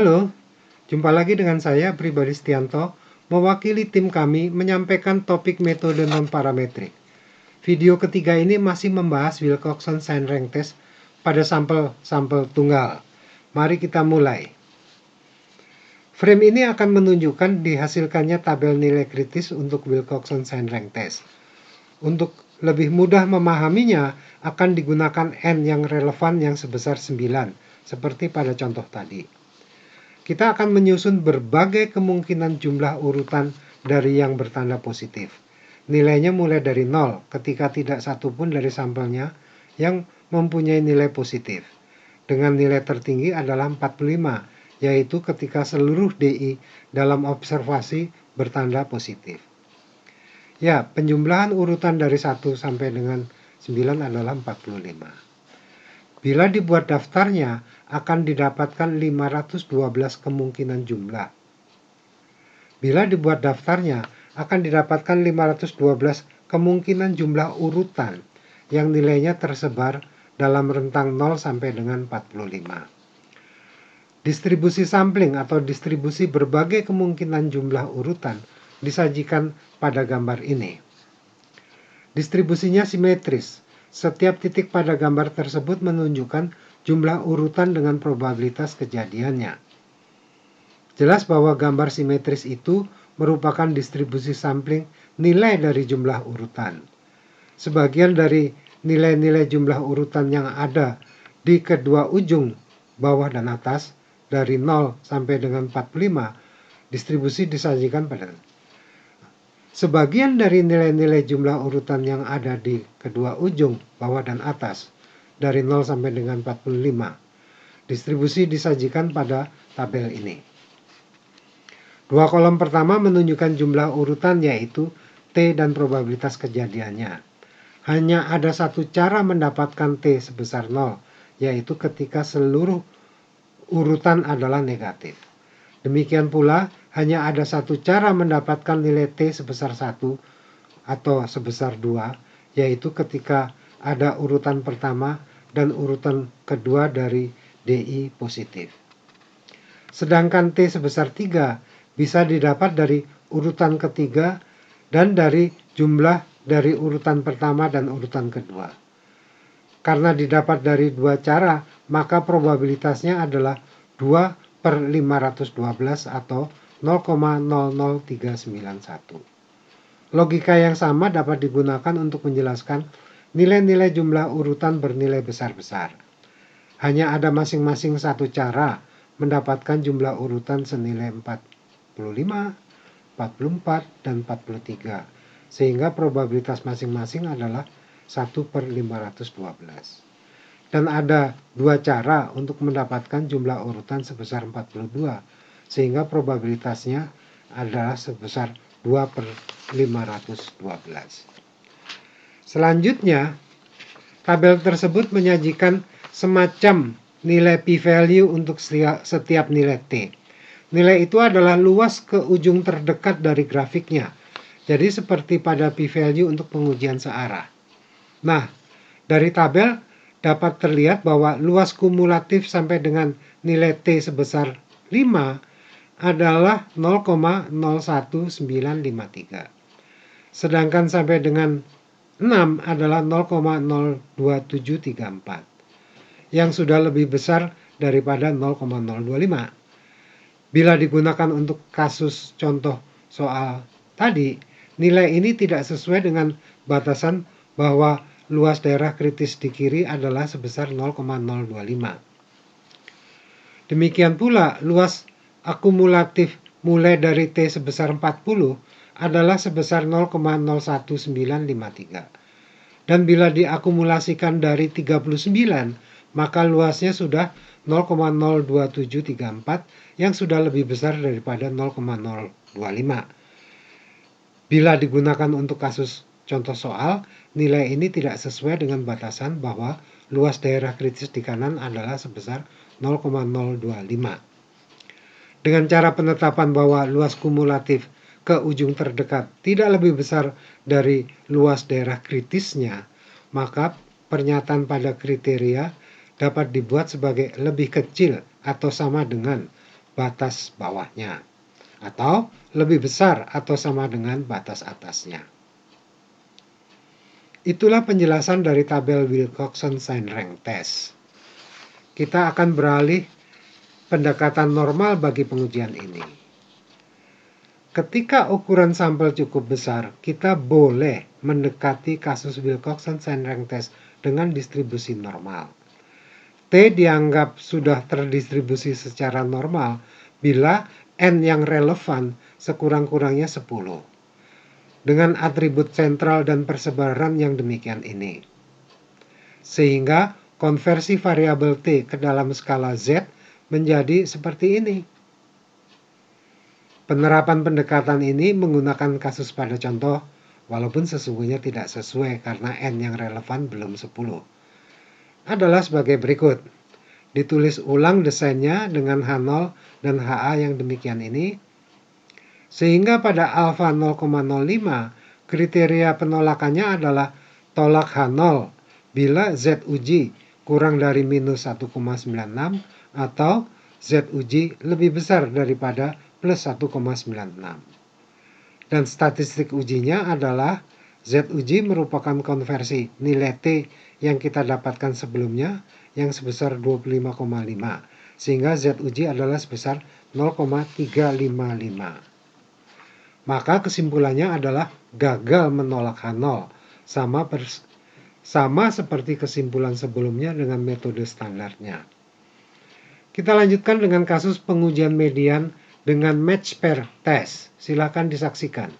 Halo, jumpa lagi dengan saya Pribadi Setianto, mewakili tim kami menyampaikan topik metode non-parametrik. Video ketiga ini masih membahas Wilcoxon Sign Rank Test pada sampel-sampel tunggal. Mari kita mulai. Frame ini akan menunjukkan dihasilkannya tabel nilai kritis untuk Wilcoxon Sign Rank Test. Untuk lebih mudah memahaminya, akan digunakan N yang relevan yang sebesar 9, seperti pada contoh tadi. Kita akan menyusun berbagai kemungkinan jumlah urutan dari yang bertanda positif. Nilainya mulai dari 0 ketika tidak satu pun dari sampelnya yang mempunyai nilai positif. Dengan nilai tertinggi adalah 45, yaitu ketika seluruh DI dalam observasi bertanda positif. Ya, penjumlahan urutan dari 1 sampai dengan 9 adalah 45. Bila dibuat daftarnya, akan didapatkan 512 kemungkinan jumlah. Bila dibuat daftarnya, akan didapatkan 512 kemungkinan jumlah urutan yang nilainya tersebar dalam rentang 0 sampai dengan 45. Distribusi sampling atau distribusi berbagai kemungkinan jumlah urutan disajikan pada gambar ini. Distribusinya simetris. Setiap titik pada gambar tersebut menunjukkan jumlah urutan dengan probabilitas kejadiannya. Jelas bahwa gambar simetris itu merupakan distribusi sampling nilai dari jumlah urutan. Sebagian dari nilai-nilai jumlah urutan yang ada di kedua ujung bawah dan atas dari 0 sampai dengan 45 distribusi disajikan pada sebagian dari nilai-nilai jumlah urutan yang ada di kedua ujung, bawah dan atas, dari 0 sampai dengan 45. Distribusi disajikan pada tabel ini. Dua kolom pertama menunjukkan jumlah urutan yaitu T dan probabilitas kejadiannya. Hanya ada satu cara mendapatkan T sebesar 0, yaitu ketika seluruh urutan adalah negatif. Demikian pula, hanya ada satu cara mendapatkan nilai T sebesar 1 atau sebesar 2, yaitu ketika ada urutan pertama dan urutan kedua dari DI positif. Sedangkan T sebesar 3 bisa didapat dari urutan ketiga dan dari jumlah dari urutan pertama dan urutan kedua. Karena didapat dari dua cara, maka probabilitasnya adalah 2/512 atau 0,00391. Logika yang sama dapat digunakan untuk menjelaskan nilai-nilai jumlah urutan bernilai besar-besar. Hanya ada masing-masing satu cara mendapatkan jumlah urutan senilai 45, 44, dan 43, sehingga probabilitas masing-masing adalah 1/512. Dan ada dua cara untuk mendapatkan jumlah urutan sebesar 42, sehingga probabilitasnya adalah sebesar 2/512. Selanjutnya, tabel tersebut menyajikan semacam nilai p-value untuk setiap nilai T. Nilai itu adalah luas ke ujung terdekat dari grafiknya. Jadi seperti pada p-value untuk pengujian searah. Nah, dari tabel dapat terlihat bahwa luas kumulatif sampai dengan nilai T sebesar 5 adalah 0,01953. Sedangkan sampai dengan 6 adalah 0,02734. Yang sudah lebih besar daripada 0,025. Bila digunakan untuk kasus contoh soal tadi, nilai ini tidak sesuai dengan batasan bahwa luas daerah kritis di kiri adalah sebesar 0,025. Demikian pula, luas akumulatif mulai dari T sebesar 40 adalah sebesar 0,01953. Dan bila diakumulasikan dari 39, maka luasnya sudah 0,02734 yang sudah lebih besar daripada 0,025. Bila digunakan untuk kasus contoh soal, nilai ini tidak sesuai dengan batasan bahwa luas daerah kritis di kanan adalah sebesar 0,025. Dengan cara penetapan bahwa luas kumulatif ke ujung terdekat tidak lebih besar dari luas daerah kritisnya, maka pernyataan pada kriteria dapat dibuat sebagai lebih kecil atau sama dengan batas bawahnya, atau lebih besar atau sama dengan batas atasnya. Itulah penjelasan dari tabel Wilcoxon-Seinreng test. Kita akan beralih pendekatan normal bagi pengujian ini. Ketika ukuran sampel cukup besar, kita boleh mendekati kasus Wilcoxon-Seinreng test dengan distribusi normal. T dianggap sudah terdistribusi secara normal bila N yang relevan sekurang-kurangnya 10. Dengan atribut sentral dan persebaran yang demikian ini. Sehingga konversi variabel T ke dalam skala Z menjadi seperti ini. Penerapan pendekatan ini menggunakan kasus pada contoh, walaupun sesungguhnya tidak sesuai karena N yang relevan belum 10. Adalah sebagai berikut. Ditulis ulang desainnya dengan H0 dan HA yang demikian ini. Sehingga pada alfa 0,05, kriteria penolakannya adalah tolak H0 bila Z uji kurang dari minus 1,96 atau Z uji lebih besar daripada plus 1,96. Dan statistik ujinya adalah Z uji merupakan konversi nilai T yang kita dapatkan sebelumnya yang sebesar 25,5. Sehingga Z uji adalah sebesar 0,355. Maka kesimpulannya adalah gagal menolak H0. Sama seperti kesimpulan sebelumnya dengan metode standarnya. Kita lanjutkan dengan kasus pengujian median dengan match pair test. Silakan disaksikan.